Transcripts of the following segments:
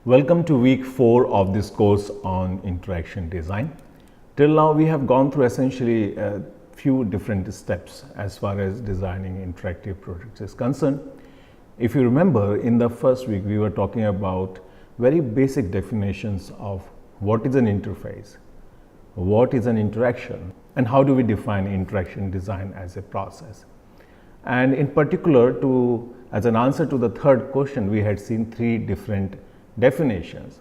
Welcome to week 4 of this course on interaction design. Till now we have gone through essentially a few different steps as far as designing interactive projects is concerned. If you remember, in the first week we were talking about very basic definitions of what is an interface, what is an interaction, and how do we define interaction design as a process. And in particular, as an answer to the third question, we had seen 3 different definitions,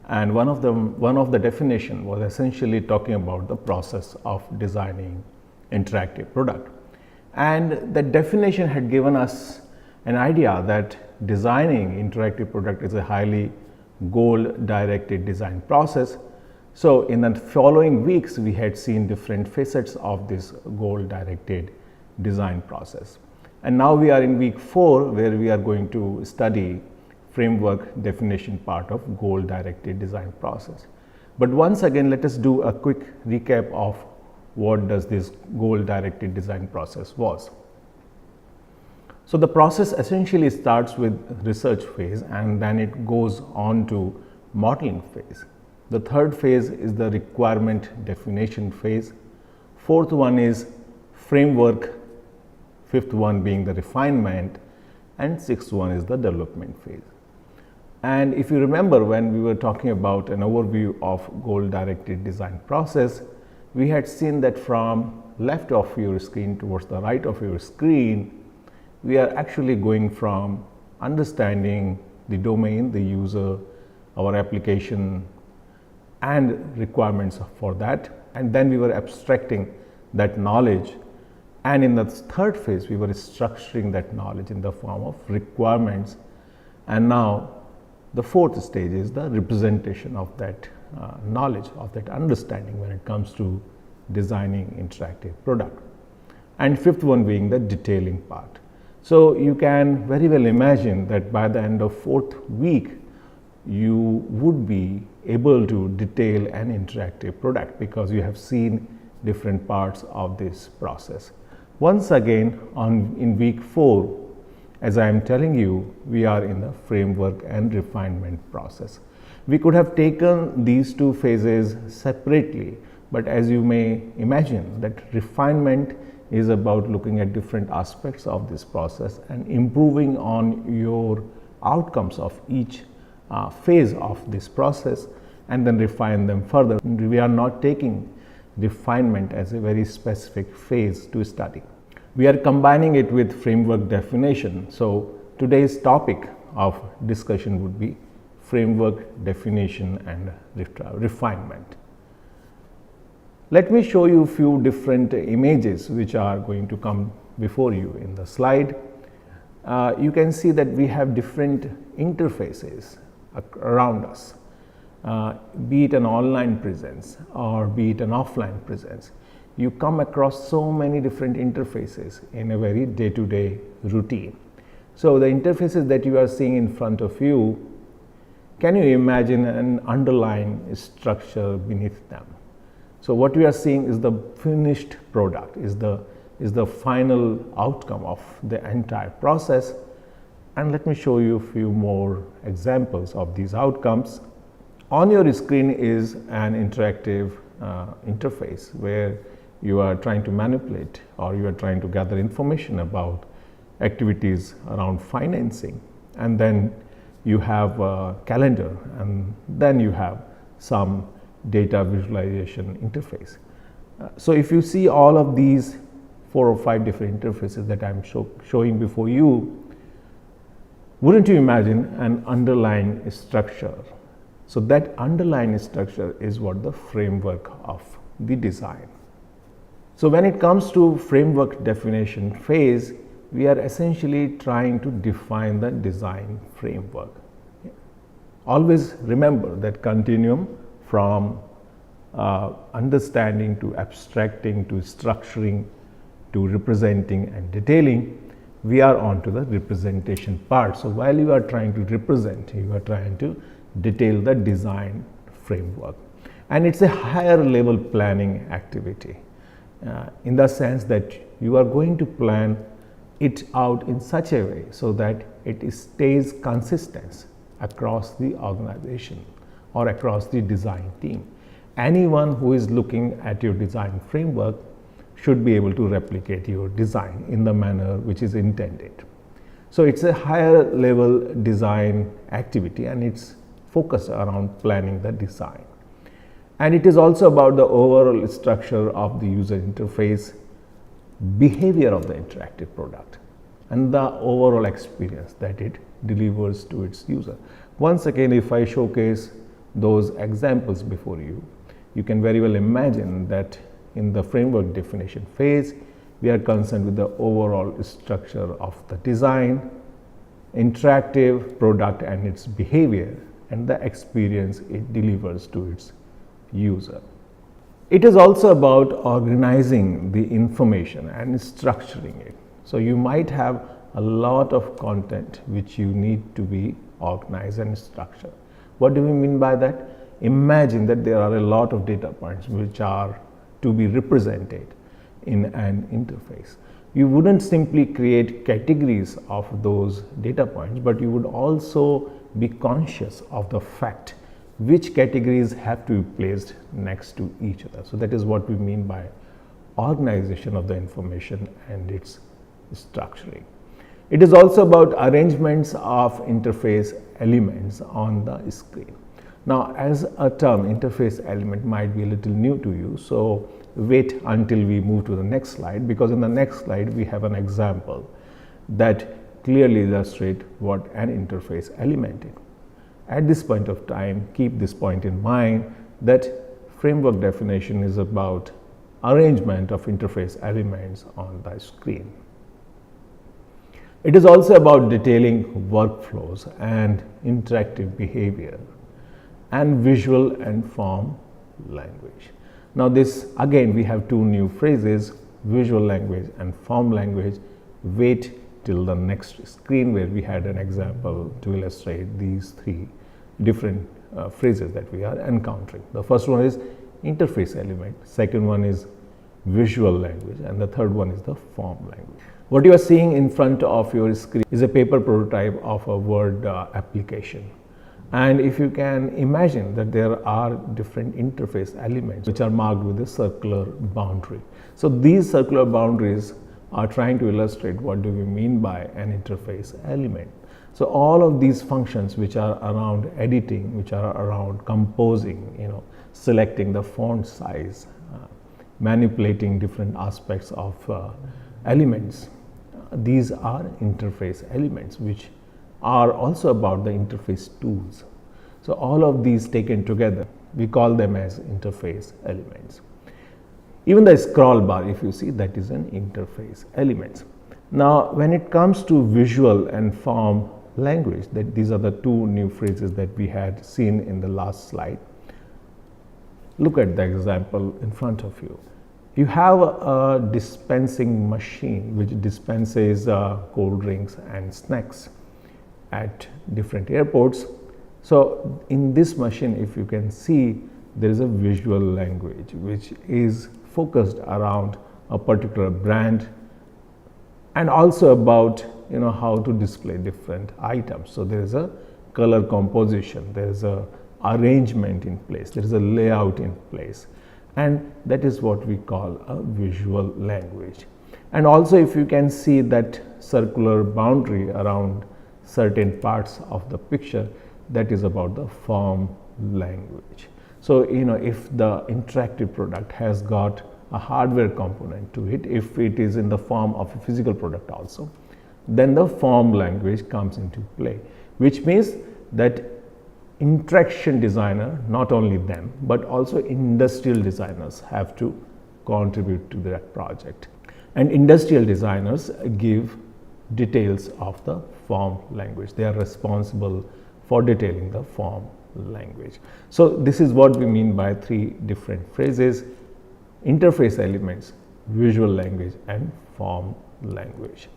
and one of the definition was essentially talking about the process of designing interactive product. And the definition had given us an idea that designing interactive product is a highly goal directed design process. So in the following weeks we had seen different facets of this goal directed design process, and now we are in week 4 where we are going to study framework definition part of goal directed design process. But once again, let us do a quick recap of what does this goal directed design process was. So the process essentially starts with research phase, and then it goes on to modeling phase. The third phase is the requirement definition phase. Fourth one is framework, fifth one being the refinement, and sixth one is the development phase. And if you remember, when we were talking about an overview of goal directed design process, we had seen that from left of your screen towards the right of your screen, we are actually going from understanding the domain, the user, our application and requirements for that, and then we were abstracting that knowledge, and in the third phase we were structuring that knowledge in the form of requirements. And now the fourth stage is the representation of that knowledge, of that understanding when it comes to designing interactive product, and fifth one being the detailing part. So you can very well imagine that by the end of fourth week you would be able to detail an interactive product, because you have seen different parts of this process. Once again, in week 4, as I am telling you, we are in the framework and refinement process. We could have taken these two phases separately, but as you may imagine, that refinement is about looking at different aspects of this process and improving on your outcomes of each phase of this process, and then refine them further. We are not taking refinement as a very specific phase to study. We are combining it with framework definition. So today's topic of discussion would be framework definition and refinement. Let me show you a few different images which are going to come before you in the slide. You can see that we have different interfaces around us, be it an online presence or be it an offline presence. You come across so many different interfaces in a very day-to-day routine. So the interfaces that you are seeing in front of you, can you imagine an underlying structure beneath them? So what we are seeing is the finished product, is the final outcome of the entire process. And let me show you a few more examples of these outcomes. On your screen is an interactive interface where you are trying to manipulate, or you are trying to gather information about activities around financing, and then you have a calendar, and then you have some data visualization interface. So if you see all of these 4 or 5 different interfaces that I am showing before you, wouldn't you imagine an underlying structure? So that underlying structure is what the framework of the design. So when it comes to framework definition phase, we are essentially trying to define the design framework. Always remember that continuum from understanding to abstracting to structuring to representing and detailing, we are on to the representation part. So while you are trying to represent, you are trying to detail the design framework, and it's a higher level planning activity. In the sense that you are going to plan it out in such a way so that it stays consistent across the organization or across the design team. Anyone who is looking at your design framework should be able to replicate your design in the manner which is intended. So it's a higher level design activity, and it's focused around planning the design. And it is also about the overall structure of the user interface, behavior of the interactive product, and the overall experience that it delivers to its user. Once again, if I showcase those examples before you, you can very well imagine that in the framework definition phase, we are concerned with the overall structure of the design, interactive product and its behavior, and the experience it delivers to its user. It is also about organizing the information and structuring it. So you might have a lot of content which you need to be organized and structured. What do we mean by that? Imagine that there are a lot of data points which are to be represented in an interface. You wouldn't simply create categories of those data points, but you would also be conscious of the fact which categories have to be placed next to each other. So that is what we mean by organization of the information and its structuring. It is also about arrangements of interface elements on the screen. Now, as a term, interface element might be a little new to you, so wait until we move to the next slide, because in the next slide we have an example that clearly illustrates what an interface element is. At this point of time, keep this point in mind that framework definition is about arrangement of interface elements on the screen. It is also about detailing workflows and interactive behavior and visual and form language. Now this, again, we have two new phrases, visual language and form language. Wait till the next screen where we had an example to illustrate these three different phrases that we are encountering. The first one is interface element, second one is visual language, and the third one is the form language. What you are seeing in front of your screen is a paper prototype of a Word application. And if you can imagine that there are different interface elements which are marked with a circular boundary. So these circular boundaries are trying to illustrate what do we mean by an interface element. So all of these functions which are around editing, which are around composing, selecting the font size, manipulating different aspects of elements, these are interface elements which are also about the interface tools. So all of these taken together, we call them as interface elements. Even the scroll bar, if you see, that is an interface element. Now when it comes to visual and form language, that these are the two new phrases that we had seen in the last slide. Look at the example in front of you. You have a dispensing machine which dispenses cold drinks and snacks at different airports. So in this machine, if you can see, there is a visual language which is focused around a particular brand and also about how to display different items. So there is a color composition, there is a arrangement in place, there is a layout in place, and that is what we call a visual language. And also if you can see that circular boundary around certain parts of the picture, that is about the form language. So if the interactive product has got a hardware component to it, if it is in the form of a physical product also, then the form language comes into play, which means that interaction designer, not only them, but also industrial designers have to contribute to that project. And industrial designers give details of the form language. They are responsible for detailing the form language. So this is what we mean by three different phrases: interface elements, visual language, and form language.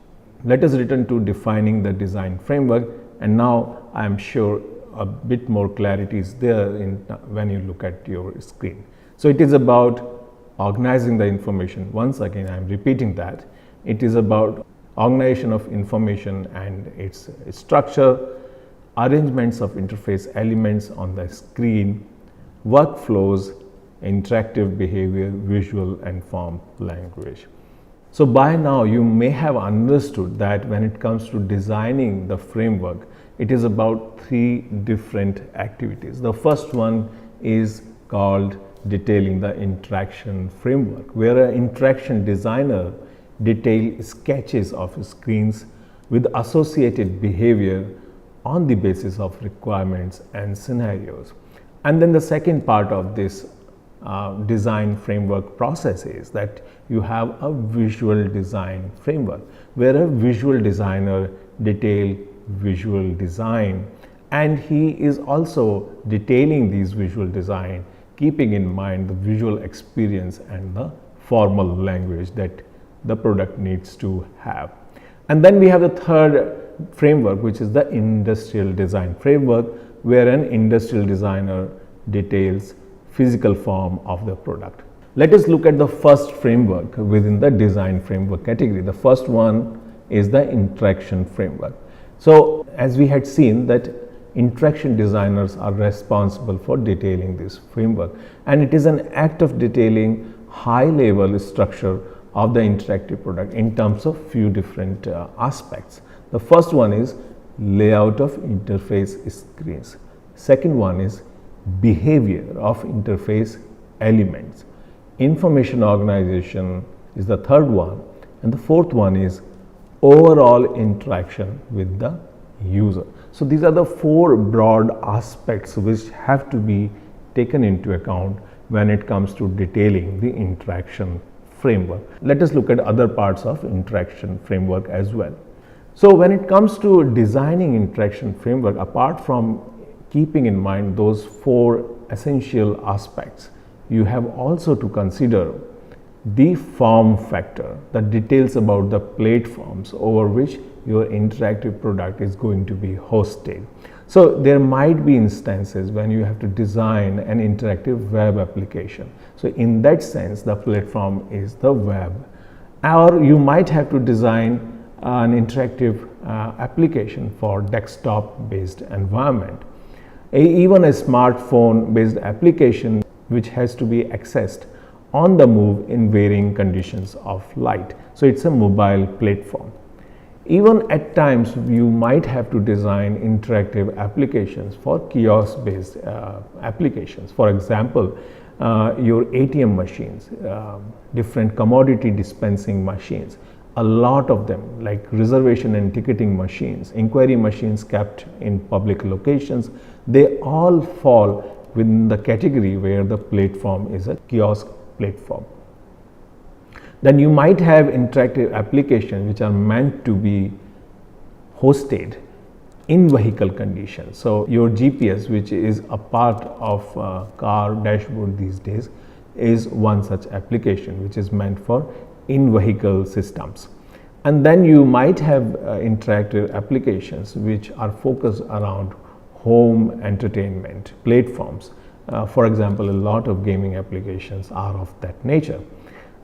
Let us return to defining the design framework, and now I am sure a bit more clarity is there when you look at your screen. So it is about organizing the information. Once again, I am repeating that. It is about organization of information and its structure, arrangements of interface elements on the screen, workflows, interactive behavior, visual and form language. So by now you may have understood that when it comes to designing the framework, it is about three different activities. The first one is called detailing the interaction framework, where an interaction designer details sketches of screens with associated behavior on the basis of requirements and scenarios. And then the second part of this design framework process is that you have a visual design framework, where a visual designer details visual design, and he is also detailing these visual design keeping in mind the visual experience and the formal language that the product needs to have. And then we have the third framework, which is the industrial design framework, where an industrial designer details physical form of the product. Let us look at the first framework within the design framework category. The first one is the interaction framework. So as we had seen that interaction designers are responsible for detailing this framework, and it is an act of detailing high level structure of the interactive product in terms of few different aspects. The first one is layout of interface screens. Second one is behavior of interface elements. Information organization is the third one, and the fourth one is overall interaction with the user. So these are the four broad aspects which have to be taken into account when it comes to detailing the interaction framework. Let us look at other parts of interaction framework as well. So when it comes to designing interaction framework, apart from keeping in mind those four essential aspects, you have also to consider the form factor, the details about the platforms over which your interactive product is going to be hosted. So there might be instances when you have to design an interactive web application. So in that sense, the platform is the web. Or you might have to design an interactive application for desktop based environment. Even a smartphone based application which has to be accessed on the move in varying conditions of light. So it's a mobile platform. Even at times you might have to design interactive applications for kiosk based applications. For example, your ATM machines, different commodity dispensing machines, a lot of them like reservation and ticketing machines, inquiry machines kept in public locations, they all fall within the category where the platform is a kiosk platform. Then you might have interactive applications which are meant to be hosted in vehicle conditions. So your GPS, which is a part of car dashboard these days, is one such application which is meant for in vehicle systems. And then you might have interactive applications which are focused around home entertainment platforms. For example, a lot of gaming applications are of that nature.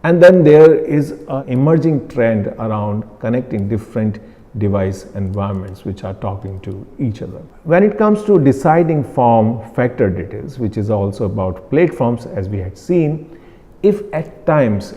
And then there is an emerging trend around connecting different device environments which are talking to each other. When it comes to deciding form factor details, which is also about platforms as we had seen, if at times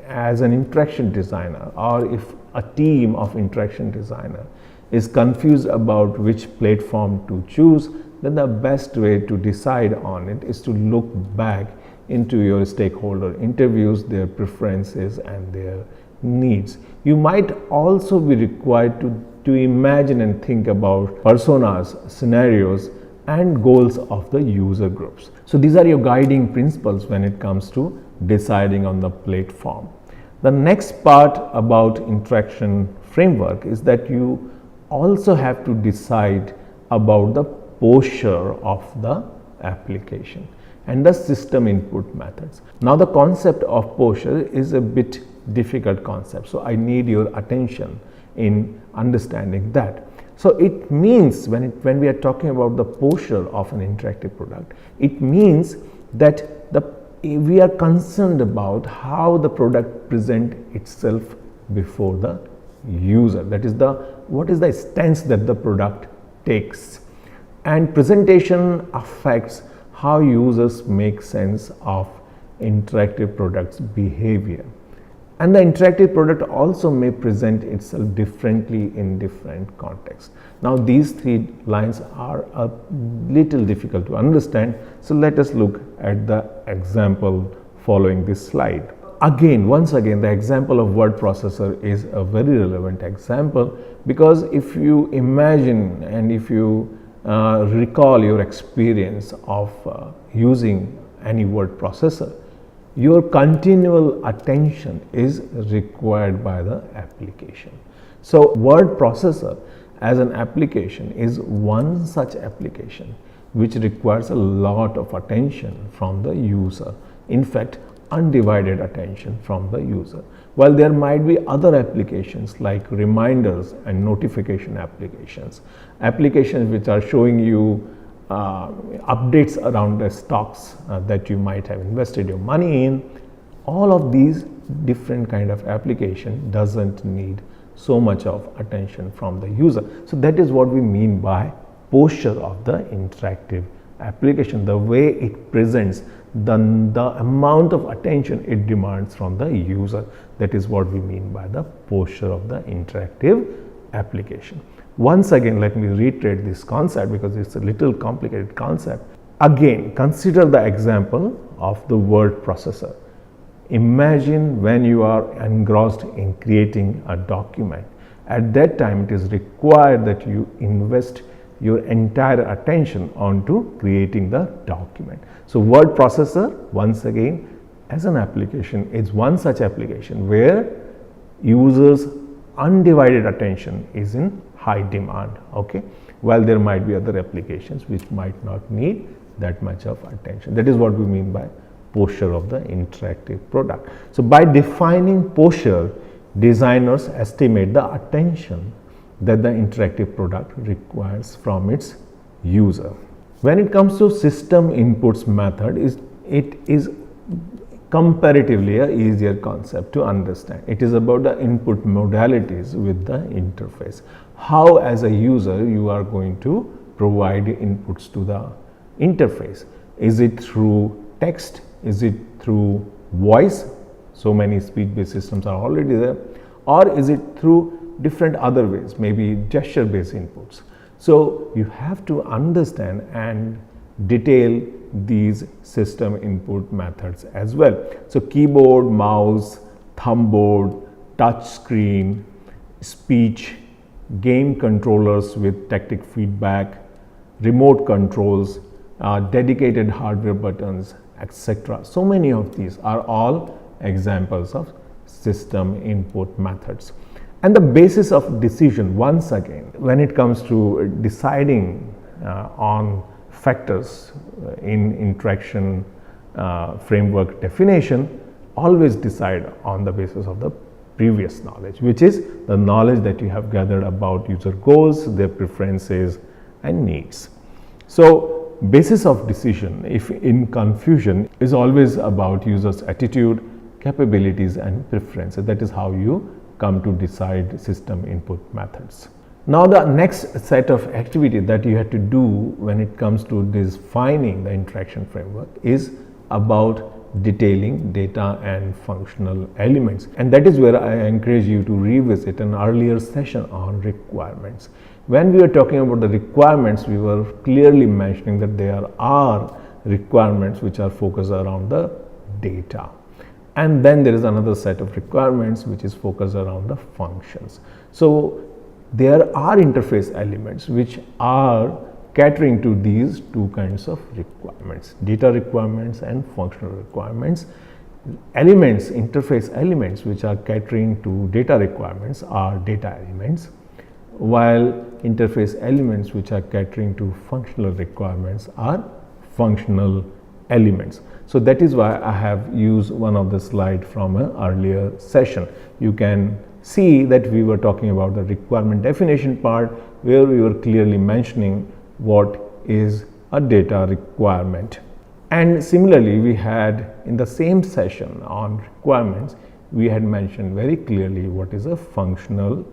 as an interaction designer or if a team of interaction designer is confused about which platform to choose, then the best way to decide on it is to look back into your stakeholder interviews, their preferences and their needs. You might also be required to imagine and think about personas, scenarios and goals of the user groups. So these are your guiding principles when it comes to deciding on the platform. The next part about interaction framework is that you also have to decide about the posture of the application and the system input methods. Now the concept of posture is a bit difficult concept, so I need your attention in understanding that. So it means when we are talking about the posture of an interactive product, it means that we are concerned about how the product present itself before the user. That is what is the stance that the product takes. And presentation affects how users make sense of interactive products behavior. And the interactive product also may present itself differently in different contexts. Now these three lines are a little difficult to understand, so let us look at the example following this slide. Once again, the example of word processor is a very relevant example, because if you imagine and if you recall your experience of using any word processor, your continual attention is required by the application. So word processor as an application is one such application which requires a lot of attention from the user. In fact, undivided attention from the user. While there might be other applications like reminders and notification applications which are showing you updates around the stocks that you might have invested your money in, all of these different kind of application doesn't need so much of attention from the user. So that is what we mean by posture of the interactive application, the way it presents, the amount of attention it demands from the user. That is what we mean by the posture of the interactive application. Once again, let me reiterate this concept because it's a little complicated concept. Again, consider the example of the word processor. Imagine when you are engrossed in creating a document. At that time, it is required that you invest your entire attention onto creating the document. So word processor, once again, as an application, is one such application where users' undivided attention is in high demand, okay, while there might be other applications which might not need that much of attention. That is what we mean by posture of the interactive product. So by defining posture, designers estimate the attention that the interactive product requires from its user. When it comes to system inputs method, it is comparatively an easier concept to understand. It is about the input modalities with the interface. How as a user you are going to provide inputs to the interface. Is it through text? Is it through voice? So many speech-based systems are already there. Or is it through different other ways, maybe gesture-based inputs? So you have to understand and detail these system input methods as well. So keyboard, mouse, thumb board, touch screen, speech, game controllers with tactic feedback, remote controls, dedicated hardware buttons, etc. So many of these are all examples of system input methods. And the basis of decision, once again, when it comes to deciding on factors in interaction framework definition, always decide on the basis of the previous knowledge, which is the knowledge that you have gathered about user goals, their preferences and needs. So basis of decision, if in confusion, is always about users' attitude, capabilities and preferences. That is how you come to decide system input methods. Now the next set of activity that you have to do when it comes to defining the interaction framework is about detailing data and functional elements, and that is where I encourage you to revisit an earlier session on requirements. When we were talking about the requirements, we were clearly mentioning that there are requirements which are focused around the data. And then there is another set of requirements which is focused around the functions. So there are interface elements which are catering to these two kinds of requirements, data requirements and functional requirements. Elements, interface elements which are catering to data requirements are data elements, while interface elements which are catering to functional requirements are functional elements. So that is why I have used one of the slide from an earlier session. You can see that we were talking about the requirement definition part, where we were clearly mentioning what is a data requirement. And similarly, we had in the same session on requirements, we had mentioned very clearly what is a functional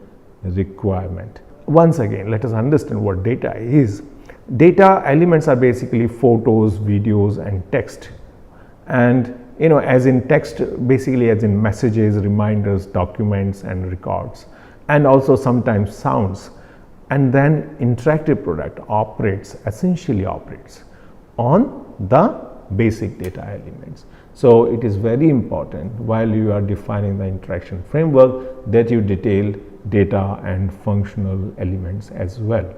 requirement. Once again, let us understand what data is. Data elements are basically photos, videos and text, and as in text, basically as in messages, reminders, documents and records, and also sometimes sounds. And then interactive product essentially operates on the basic data elements. So it is very important while you are defining the interaction framework that you detail data and functional elements as well.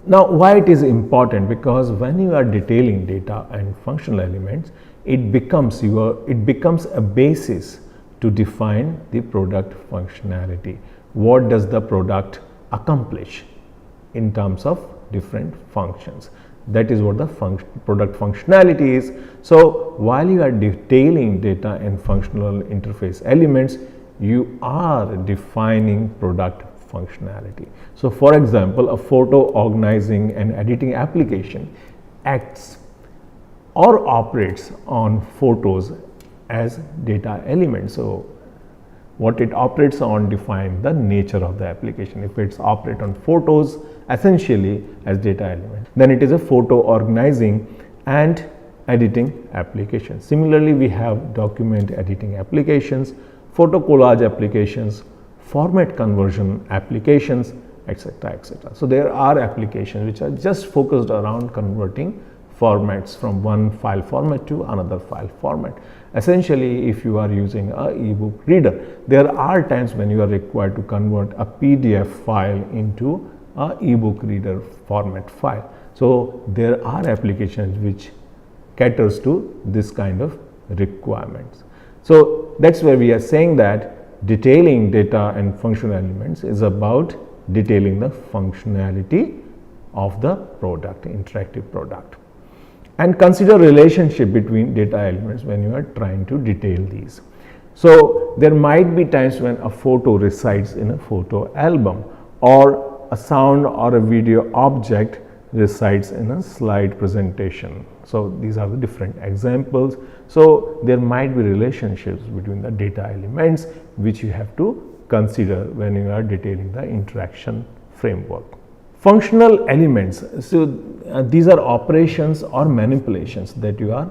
Now, why it is important? Because when you are detailing data and functional elements, it becomes a basis to define the product functionality. What does the product accomplish in terms of different functions? That is what the product functionality is. So while you are detailing data and functional interface elements, you are defining product functionality. So for example, a photo organizing and editing application acts or operates on photos as data elements. So what it operates on defines the nature of the application. If it's operate on photos essentially as data element, then it is a photo organizing and editing application. Similarly, we have document editing applications, photo collage applications, format conversion applications, etc., etc. So there are applications which are just focused around converting formats from one file format to another file format. Essentially, if you are using a ebook reader, there are times when you are required to convert a PDF file into a ebook reader format file. So there are applications which caters to this kind of requirements. So that's where we are saying that detailing data and functional elements is about detailing the functionality of the product, interactive product. And consider relationship between data elements when you are trying to detail these. So there might be times when a photo resides in a photo album, or a sound or a video object resides in a slide presentation. So these are the different examples. So there might be relationships between the data elements which you have to consider when you are detailing the interaction framework. Functional elements, so these are operations or manipulations that you are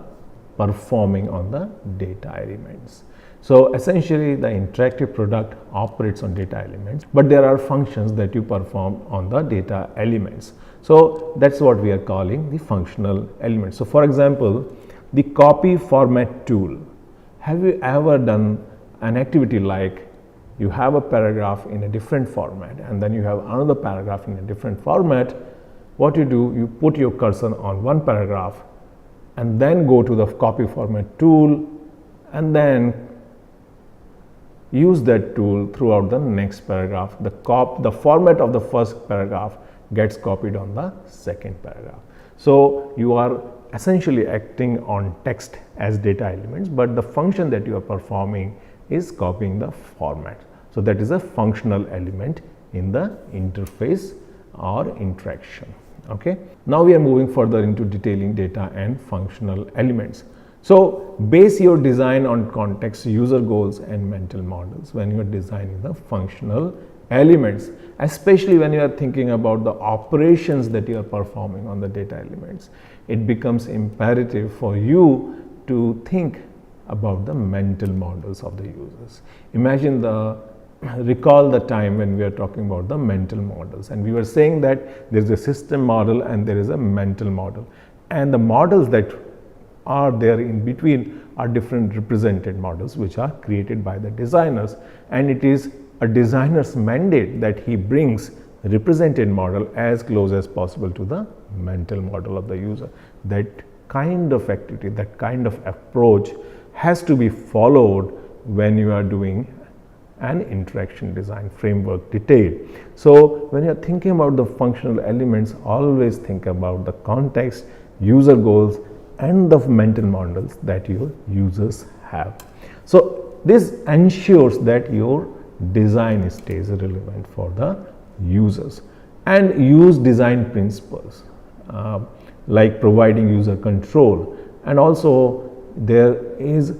performing on the data elements. So essentially the interactive product operates on data elements, but there are functions that you perform on the data elements. So that's what we are calling the functional elements. So for example, the copy format tool. Have you ever done an activity like you have a paragraph in a different format and then you have another paragraph in a different format? What you do, you put your cursor on one paragraph and then go to the copy format tool and then use that tool throughout the next paragraph. The format of the first paragraph gets copied on the second paragraph. So you are essentially acting on text as data elements, but the function that you are performing is copying the format. So that is a functional element in the interface or interaction. Okay. Now we are moving further into detailing data and functional elements. So base your design on context, user goals and mental models when you are designing the functional elements, especially when you are thinking about the operations that you are performing on the data elements. It becomes imperative for you to think about the mental models of the users. Recall the time when we are talking about the mental models, and we were saying that there is a system model and there is a mental model, and the models that are there in between are different represented models which are created by the designers, and it is a designer's mandate that he brings represented model as close as possible to the mental model of the user. That kind of activity, that kind of approach has to be followed when you are doing an interaction design framework detail. So when you are thinking about the functional elements, always think about the context, user goals and the mental models that your users have. So this ensures that your design stays relevant for the users, and use design principles like providing user control, and also there is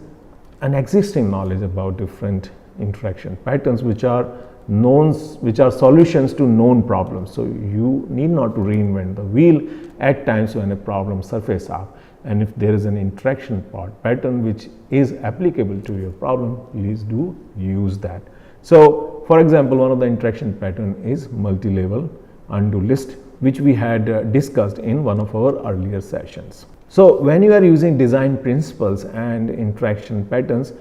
an existing knowledge about different interaction patterns which are knowns, which are solutions to known problems. So you need not to reinvent the wheel at times when a problem surfaces up. And if there is an interaction pattern which is applicable to your problem, please do use that. So for example, one of the interaction pattern is multi-level undo list, which we had discussed in one of our earlier sessions. So when you are using design principles and interaction patterns,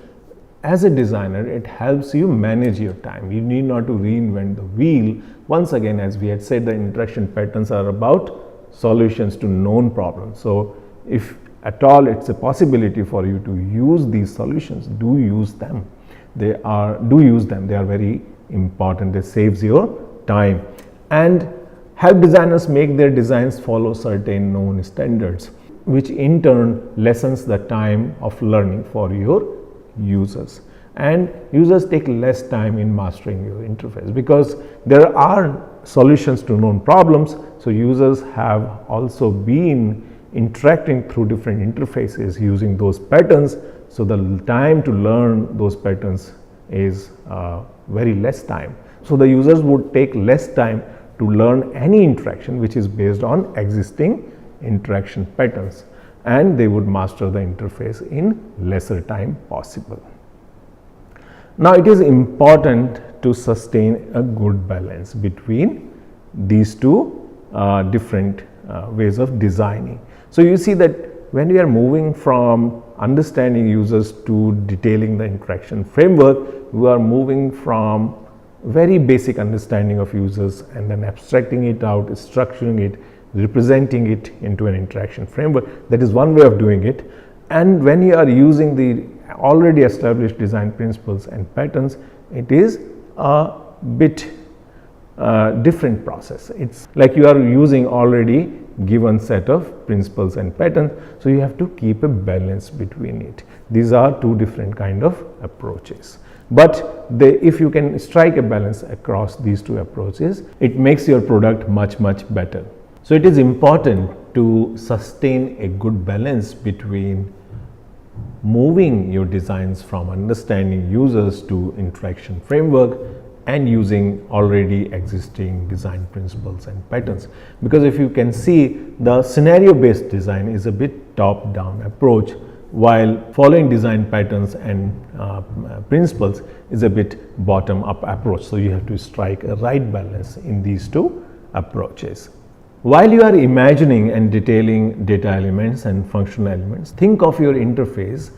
as a designer, it helps you manage your time. You need not to reinvent the wheel. Once again, as we had said, the interaction patterns are about solutions to known problems. So if at all it's a possibility for you to use these solutions, do use them. They are very important. They saves your time and help designers make their designs follow certain known standards, which in turn lessens the time of learning for your users. And users take less time in mastering your interface because there are solutions to known problems. So users have also been interacting through different interfaces using those patterns. So the time to learn those patterns is very less time. So the users would take less time to learn any interaction which is based on existing interaction patterns, and they would master the interface in lesser time possible. Now it is important to sustain a good balance between these two different ways of designing. So you see that when we are moving from understanding users to detailing the interaction framework, we are moving from very basic understanding of users and then abstracting it out, structuring it, representing it into an interaction framework. That is one way of doing it. And when you are using the already established design principles and patterns, it is a bit different process. It's like you are using already given set of principles and patterns, so you have to keep a balance between it. These are two different kind of approaches, but if you can strike a balance across these two approaches, it makes your product much better. So it is important to sustain a good balance between moving your designs from understanding users to interaction framework and using already existing design principles and patterns. Because if you can see, the scenario based design is a bit top down approach, while following design patterns and principles is a bit bottom up approach. So you have to strike a right balance in these two approaches. While you are imagining and detailing data elements and functional elements, think of your interface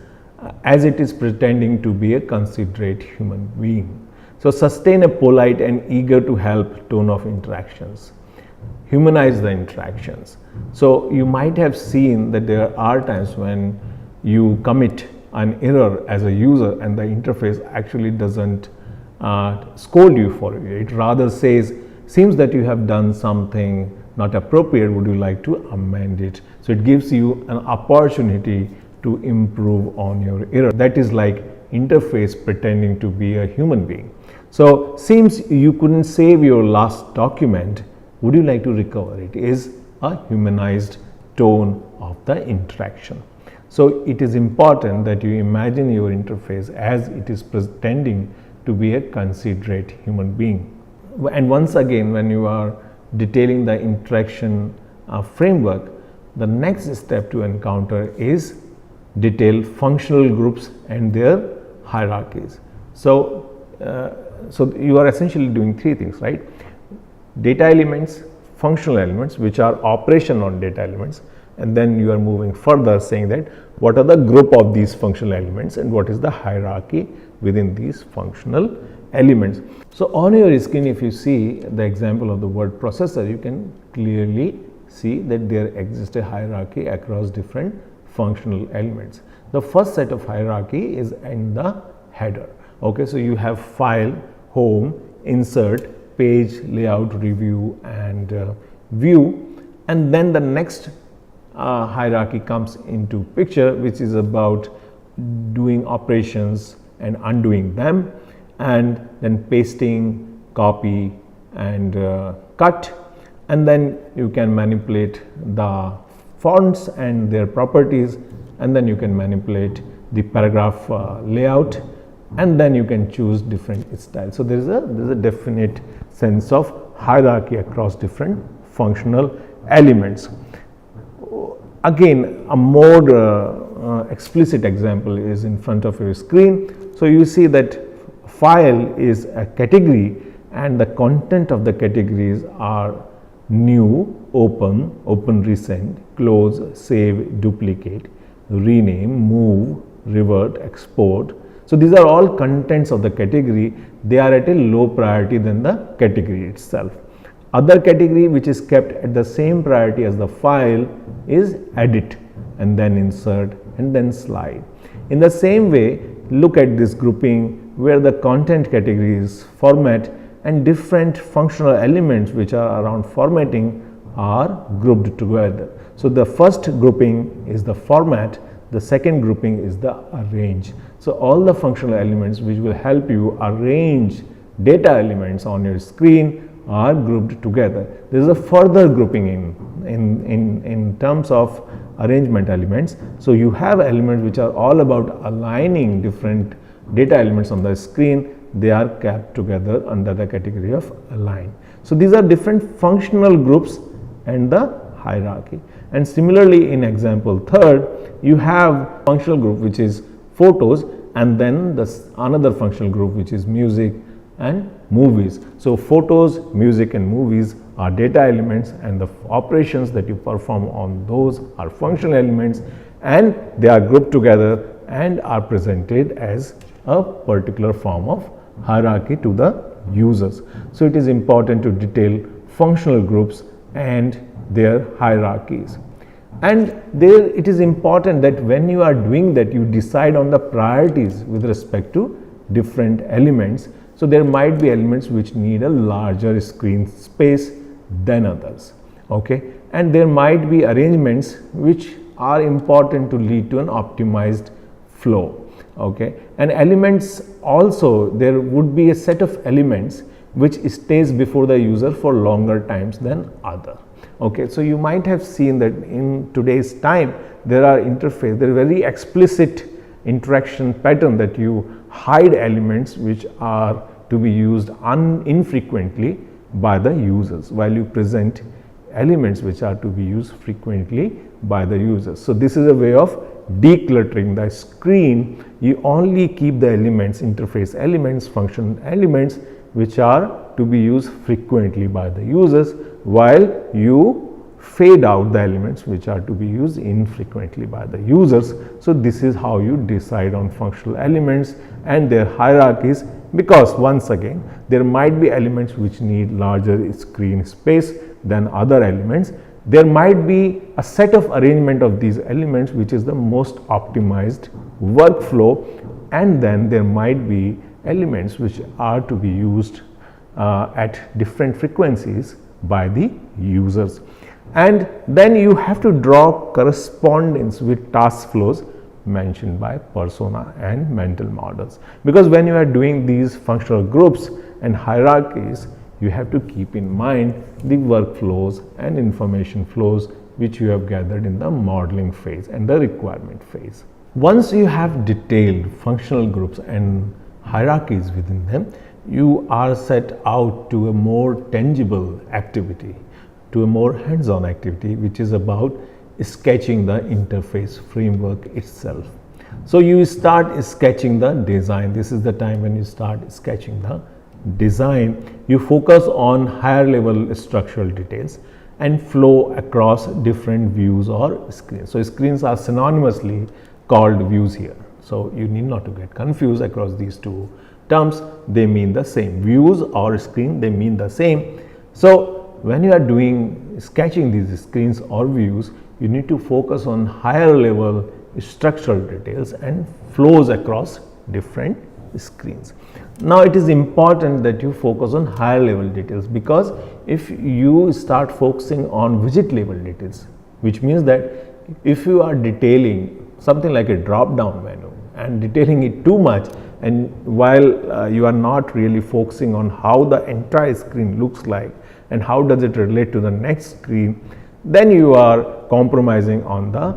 as it is pretending to be a considerate human being. So sustain a polite and eager to help tone of interactions. Humanize the interactions. So you might have seen that there are times when you commit an error as a user and the interface actually doesn't scold you for it. It rather says, seems that you have done something not appropriate, would you like to amend it? So it gives you an opportunity to improve on your error. That is like interface pretending to be a human being. So seems you couldn't save your last document, would you like to recover it? Is a humanized tone of the interaction. So it is important that you imagine your interface as it is pretending to be a considerate human being. And once again, when you are detailing the interaction framework, the next step to encounter is detail functional groups and their hierarchies. So you are essentially doing three things, right? Data elements, functional elements, which are operation on data elements, and then you are moving further saying that what are the group of these functional elements and what is the hierarchy within these functional elements. So on your screen, if you see the example of the word processor, you can clearly see that there exists a hierarchy across different functional elements. The first set of hierarchy is in the header. Okay, so you have file, home, insert, page, layout, review, and view, and then the next hierarchy comes into picture, which is about doing operations and undoing them, and then pasting, copy, and cut, and then you can manipulate the fonts and their properties, and then you can manipulate the paragraph layout, and then you can choose different styles. So there is a definite sense of hierarchy across different functional elements. Again, a more explicit example is in front of your screen. So you see that file is a category, and the content of the categories are new, open, open recent, close, save, duplicate, rename, move, revert, export. So these are all contents of the category. They are at a low priority than the category itself. Other category which is kept at the same priority as the file is edit, and then insert, and then slide. In the same way, look at this grouping where the content category is format, and different functional elements which are around formatting are grouped together. So the first grouping is the format, the second grouping is the arrange. So all the functional elements which will help you arrange data elements on your screen are grouped together. There is a further grouping in terms of arrangement elements. So you have elements which are all about aligning different data elements on the screen. They are kept together under the category of align. So these are different functional groups and the hierarchy. And similarly, in example third, you have functional group which is photos, and then another functional group which is music and movies. So photos, music and movies are data elements, and the operations that you perform on those are functional elements, and they are grouped together and are presented as a particular form of hierarchy to the users. So it is important to detail functional groups and their hierarchies. And there it is important that when you are doing that, you decide on the priorities with respect to different elements. So there might be elements which need a larger screen space than others, okay, and there might be arrangements which are important to lead to an optimized flow, okay, and elements also, there would be a set of elements which stays before the user for longer times than other. Okay, so you might have seen that in today's time there are very explicit interaction pattern that you hide elements which are to be used infrequently by the users, while you present elements which are to be used frequently by the users. So this is a way of decluttering the screen. You only keep the elements, interface elements, function elements which are to be used frequently by the users, while you fade out the elements which are to be used infrequently by the users. So this is how you decide on functional elements and their hierarchies, because once again there might be elements which need larger screen space than other elements. There might be a set of arrangement of these elements which is the most optimized workflow, and then there might be elements which are to be used at different frequencies by the users. And then you have to draw correspondence with task flows mentioned by persona and mental models, because when you are doing these functional groups and hierarchies, you have to keep in mind the workflows and information flows which you have gathered in the modeling phase and the requirement phase. Once you have detailed functional groups and hierarchies within them, you are set out to a more tangible activity, to a more hands-on activity, which is about sketching the interface framework itself. So you start sketching the design. This is the time when you start sketching the design. You focus on higher level structural details and flow across different views or screens. So screens are synonymously called views here. So you need not to get confused across these two terms. They mean the same. Views or screen, they mean the same. So when you are doing sketching these screens or views, you need to focus on higher level structural details and flows across different screens. Now it is important that you focus on higher level details, because if you start focusing on widget level details, which means that if you are detailing something like a drop down menu and detailing it too much, and while you are not really focusing on how the entire screen looks like and how does it relate to the next screen, then you are compromising on the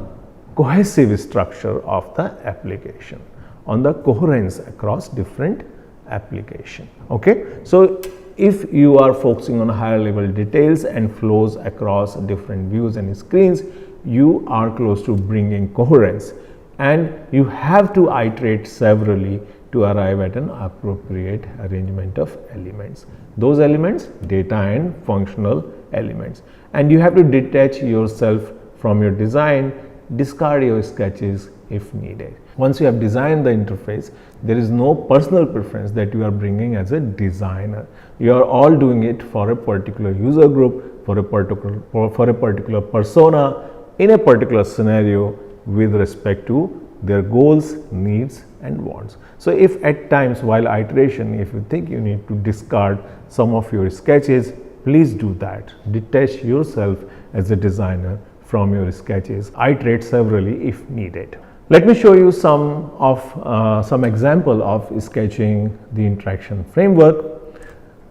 cohesive structure of the application. on the coherence across different application. Okay, so if you are focusing on higher level details and flows across different views and screens, you are close to bringing coherence, and you have to iterate severally to arrive at an appropriate arrangement of elements. Those elements, data and functional elements, and you have to detach yourself from your design, discard your sketches if needed. Once you have designed the interface, there is no personal preference that you are bringing as a designer. You are all doing it for a particular user group, for a particular persona, in a particular scenario with respect to their goals, needs and wants. So if at times while iteration, if you think you need to discard some of your sketches, please do that. Detach yourself as a designer from your sketches. Iterate severally if needed. Let me show you some example of sketching the interaction framework.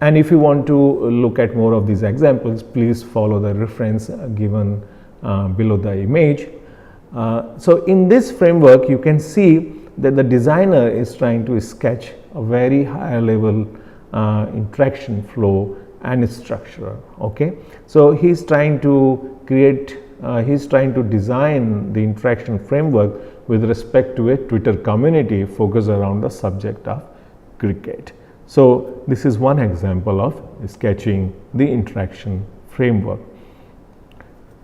And if you want to look at more of these examples, please follow the reference given below the image. So in this framework, you can see that the designer is trying to sketch a very high level interaction flow and structure. Okay, so he's trying to create, he's trying to design the interaction framework with respect to a Twitter community focused around the subject of cricket. So this is one example of sketching the interaction framework.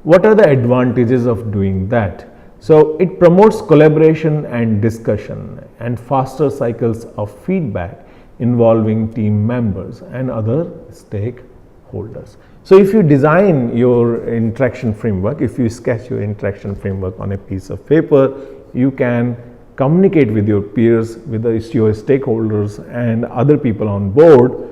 What are the advantages of doing that? So it promotes collaboration and discussion and faster cycles of feedback involving team members and other stakeholders. So if you design your interaction framework, if you sketch your interaction framework on a piece of paper, you can communicate with your peers, with your stakeholders and other people on board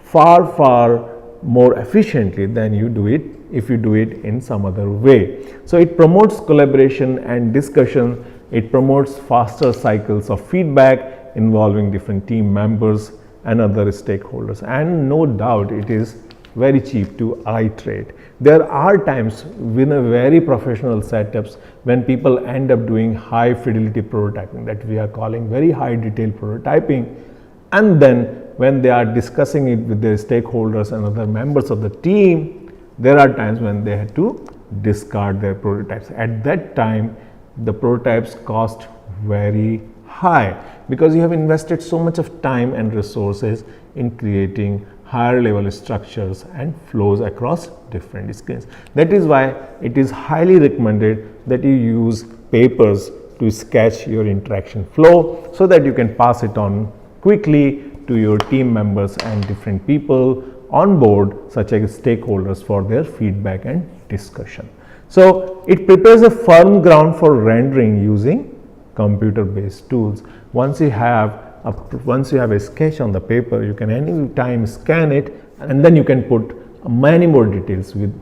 far more efficiently than you do it if you do it in some other way. So it promotes collaboration and discussion. It promotes faster cycles of feedback involving different team members and other stakeholders, and no doubt it is very cheap to iterate. There are times with a very professional setups when people end up doing high fidelity prototyping, that we are calling very high detail prototyping, and then when they are discussing it with their stakeholders and other members of the team, there are times when they had to discard their prototypes. At that time, the prototypes cost very high because you have invested so much of time and resources in creating higher level structures and flows across different screens. That is why it is highly recommended that you use papers to sketch your interaction flow so that you can pass it on quickly to your team members and different people on board, such as stakeholders, for their feedback and discussion. So it prepares a firm ground for rendering using computer based tools. Once you have a sketch on the paper, you can anytime scan it, and then you can put many more details with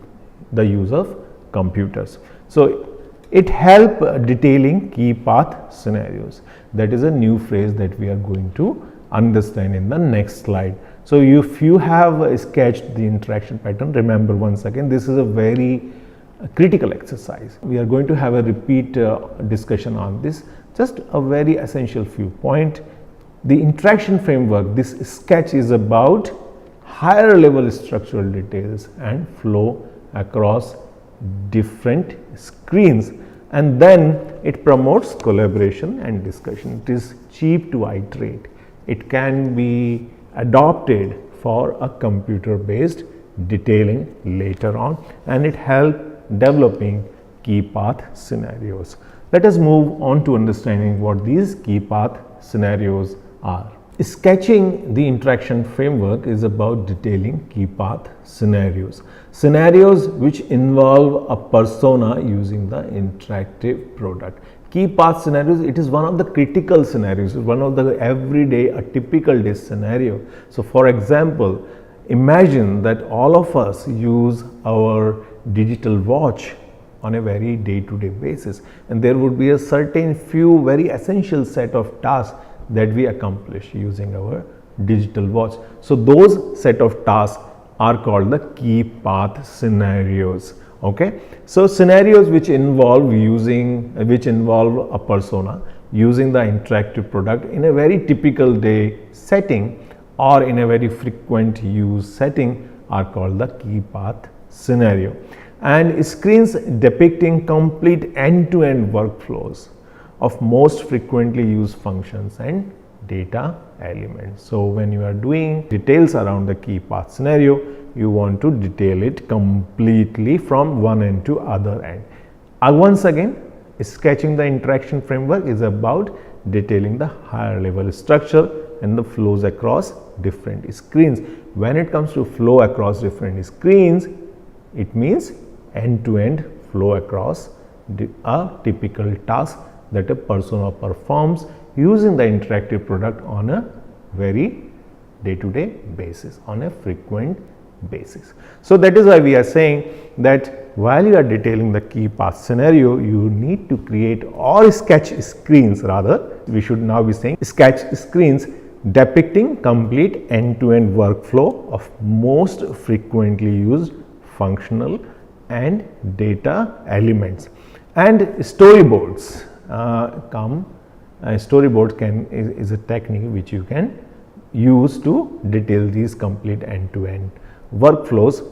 the use of computers. So it helps detailing key path scenarios. That is a new phrase that we are going to understand in the next slide. So if you have sketched the interaction pattern, remember once again, this is a very critical exercise. We are going to have a repeat discussion on this. Just a very essential few point. The interaction framework, this sketch is about higher level structural details and flow across different screens, and then it promotes collaboration and discussion. It is cheap to iterate. It can be adopted for a computer based detailing later on, and it helps developing key path scenarios. Let us move on to understanding what these key path scenarios are. Sketching the interaction framework is about detailing key path scenarios. Scenarios which involve a persona using the interactive product. Key path scenarios, it is one of the critical scenarios, one of the everyday, a typical day scenario. So for example, imagine that all of us use our digital watch on a very day-to-day basis, and there would be a certain few very essential set of tasks that we accomplish using our digital watch. So those set of tasks are called the key path scenarios. Okay, so scenarios which involve a persona using the interactive product in a very typical day setting or in a very frequent use setting are called the key path scenario. And screens depicting complete end-to-end workflows of most frequently used functions and data elements. So, when you are doing details around the key path scenario, you want to detail it completely from one end to other end. Once again, sketching the interaction framework is about detailing the higher level structure and the flows across different screens. When it comes to flow across different screens, it means end-to-end flow across a typical task that a persona performs using the interactive product on a very day-to-day basis, on a frequent basis. So, that is why we are saying that while you are detailing the key path scenario, you need to create or sketch screens, rather we should now be saying sketch screens depicting complete end-to-end workflow of most frequently used functional and data elements. And storyboards storyboard is a technique which you can use to detail these complete end-to-end workflows.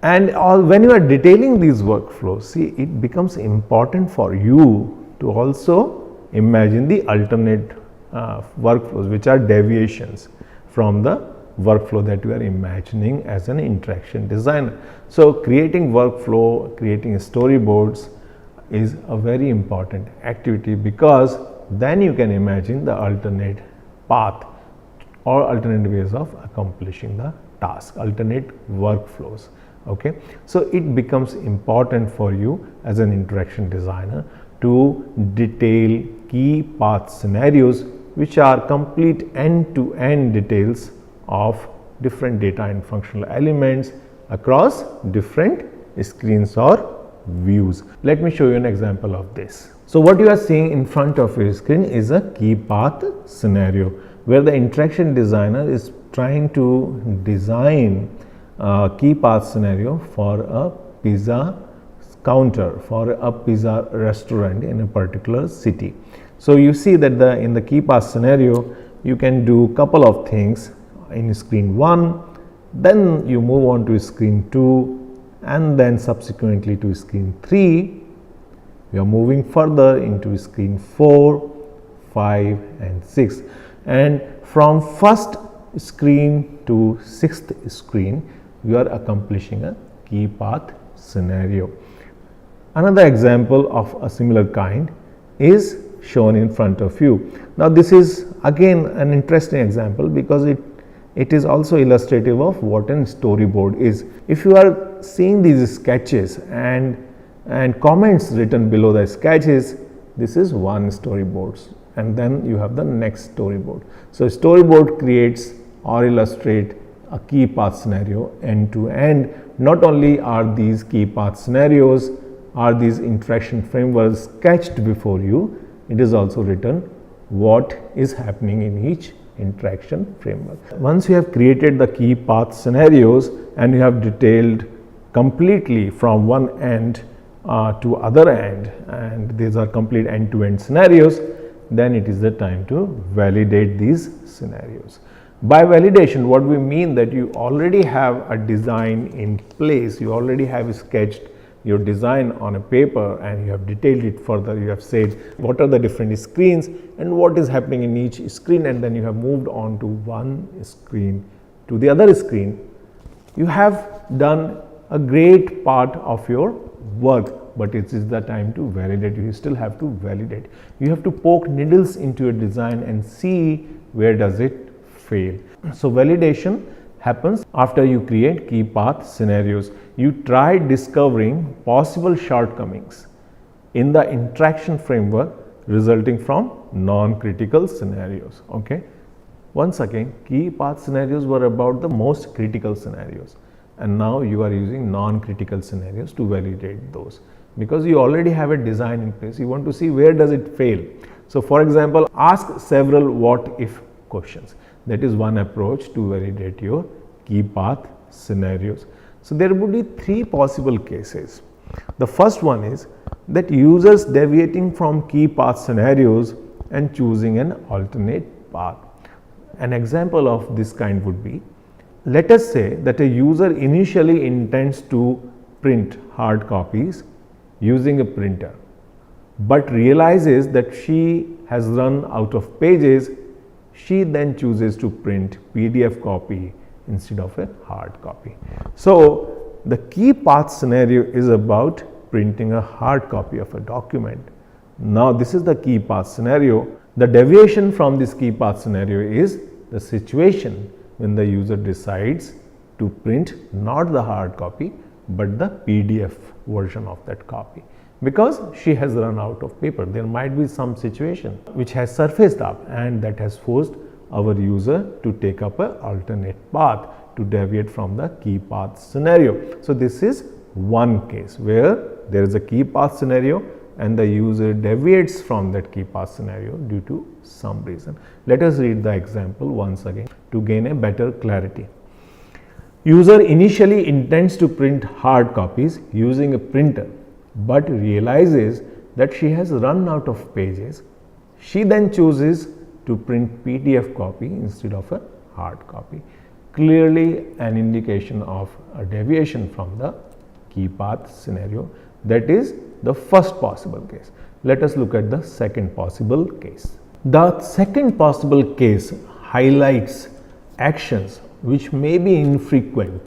And when you are detailing these workflows, see, it becomes important for you to also imagine the alternate workflows which are deviations from the workflow that you are imagining as an interaction designer. So, creating workflow, creating storyboards is a very important activity, because then you can imagine the alternate path or alternate ways of accomplishing the task, alternate workflows. Okay. So, it becomes important for you as an interaction designer to detail key path scenarios which are complete end-to-end details of different data and functional elements across different screens or views. Let me show you an example of this. So, what you are seeing in front of your screen is a key path scenario where the interaction designer is trying to design a key path scenario for a pizza counter, for a pizza restaurant in a particular city. So, you see that in the key path scenario, you can do couple of things in screen 1, then you move on to screen 2, and then subsequently to screen 3. We are moving further into screen 4, 5 and 6, and from first screen to sixth screen you are accomplishing a key path scenario. Another example of a similar kind is shown in front of you. Now, this is again an interesting example because it is also illustrative of what a storyboard is. If you are seeing these sketches and comments written below the sketches, this is one storyboard, and then you have the next storyboard. So, storyboard creates or illustrate a key path scenario end to end. Not only are these key path scenarios, are these interaction frameworks sketched before you, it is also written what is happening in each interaction framework. Once you have created the key path scenarios and you have detailed completely from one end to other end, and these are complete end-to-end scenarios, then it is the time to validate these scenarios. By validation, what we mean that you already have a design in place, you already have sketched your design on a paper and you have detailed it further. You have said what are the different screens and what is happening in each screen, and then you have moved on to one screen to the other screen. You have done a great part of your work, but it is the time to validate. You still have to validate. You have to poke needles into your design and see where does it fail. So, validation happens after you create key path scenarios. You try discovering possible shortcomings in the interaction framework resulting from non-critical scenarios. Okay. Once again, key path scenarios were about the most critical scenarios, and now you are using non-critical scenarios to validate those, because you already have a design in place. You want to see where does it fail. So, for example, ask several what if questions. That is one approach to validate your key path scenarios. So, there would be three possible cases. The first one is that users deviating from key path scenarios and choosing an alternate path. An example of this kind would be, let us say that a user initially intends to print hard copies using a printer, but realizes that she has run out of pages. She then chooses to print PDF copy instead of a hard copy. So the key path scenario is about printing a hard copy of a document. Now this is the key path scenario. The deviation from this key path scenario is the situation when the user decides to print not the hard copy but the PDF version of that copy, because she has run out of paper. There might be some situation which has surfaced up and that has forced our user to take up an alternate path to deviate from the key path scenario. So this is one case where there is a key path scenario and the user deviates from that key path scenario due to some reason. Let us read the example once again to gain a better clarity. User initially intends to print hard copies using a printer, but realizes that she has run out of pages. She then chooses to print PDF copy instead of a hard copy. Clearly an indication of a deviation from the key path scenario. That is the first possible case. Let us look at the second possible case. The second possible case highlights actions which may be infrequent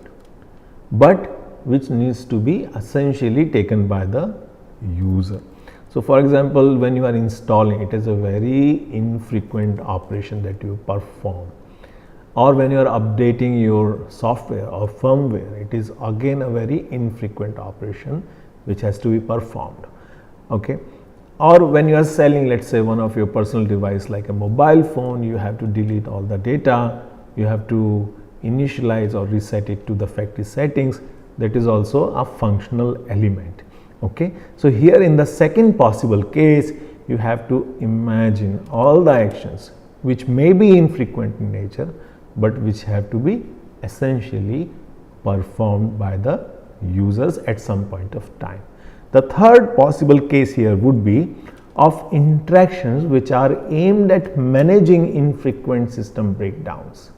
but which needs to be essentially taken by the user. So for example, when you are installing, it is a very infrequent operation that you perform, or when you are updating your software or firmware, it is again a very infrequent operation which has to be performed. Okay. Or when you are selling, let's say, one of your personal device like a mobile phone, you have to delete all the data, you have to initialize or reset it to the factory settings. That is also a functional element. Okay. So here in the second possible case, you have to imagine all the actions which may be infrequent in nature but which have to be essentially performed by the users at some point of time. The third possible case here would be of interactions which are aimed at managing infrequent system breakdowns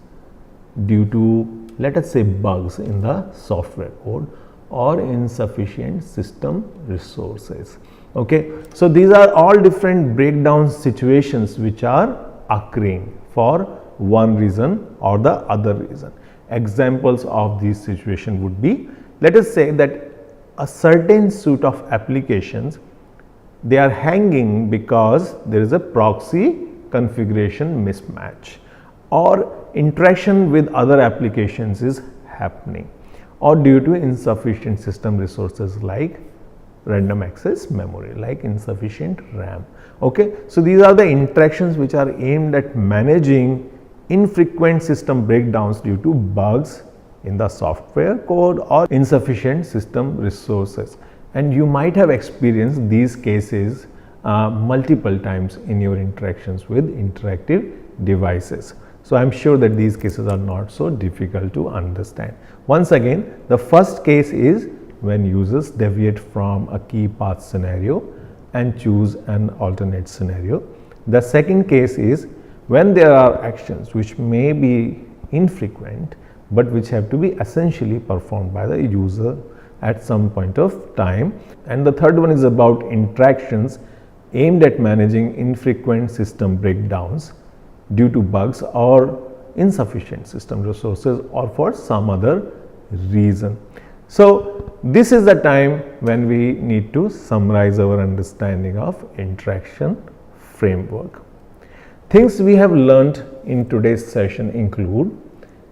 due to, let us say, bugs in the software code or insufficient system resources. Okay. So these are all different breakdown situations which are occurring for one reason or the other reason. Examples of these situations would be, let us say that a certain suite of applications, they are hanging because there is a proxy configuration mismatch, or interaction with other applications is happening, or due to insufficient system resources like random access memory, like insufficient RAM. Okay. So these are the interactions which are aimed at managing infrequent system breakdowns due to bugs in the software code or insufficient system resources. And you might have experienced these cases multiple times in your interactions with interactive devices. So I am sure that these cases are not so difficult to understand. Once again, the first case is when users deviate from a key path scenario and choose an alternate scenario. The second case is when there are actions which may be infrequent but which have to be essentially performed by the user at some point of time. And the third one is about interactions aimed at managing infrequent system breakdowns due to bugs or insufficient system resources or for some other reason. So this is the time when we need to summarize our understanding of interaction framework. Things we have learned in today's session include,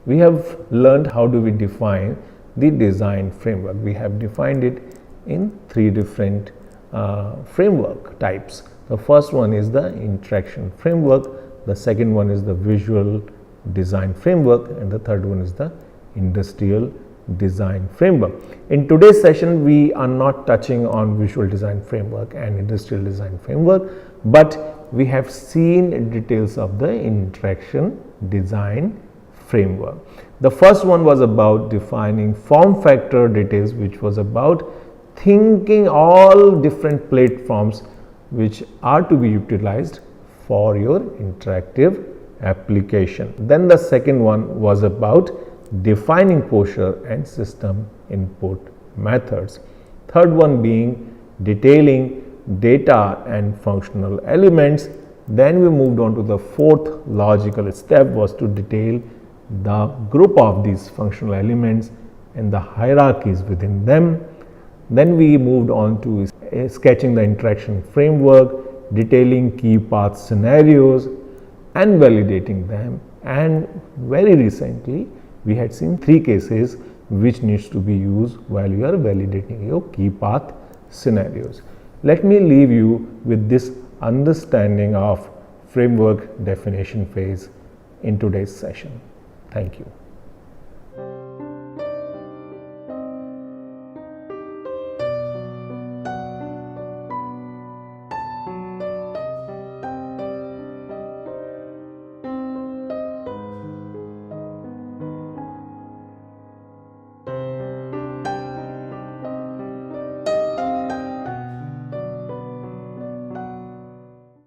we have learned how do we define the design framework. We have defined it in three different framework types. The first one is the interaction framework, the second one is the visual design framework, and the third one is the industrial design framework. In today's session, we are not touching on visual design framework and industrial design framework, but we have seen details of the interaction design framework. The first one was about defining form factor details, which was about thinking all different platforms which are to be utilized for your interactive application. Then the second one was about defining posture and system input methods. Third one being detailing data and functional elements. Then we moved on to the fourth logical step was to detail the group of these functional elements and the hierarchies within them. Then we moved on to sketching the interaction framework, detailing key path scenarios and validating them. And very recently we had seen 3 cases which needs to be used while you are validating your key path scenarios. Let me leave you with this understanding of framework definition phase in today's session. Thank you.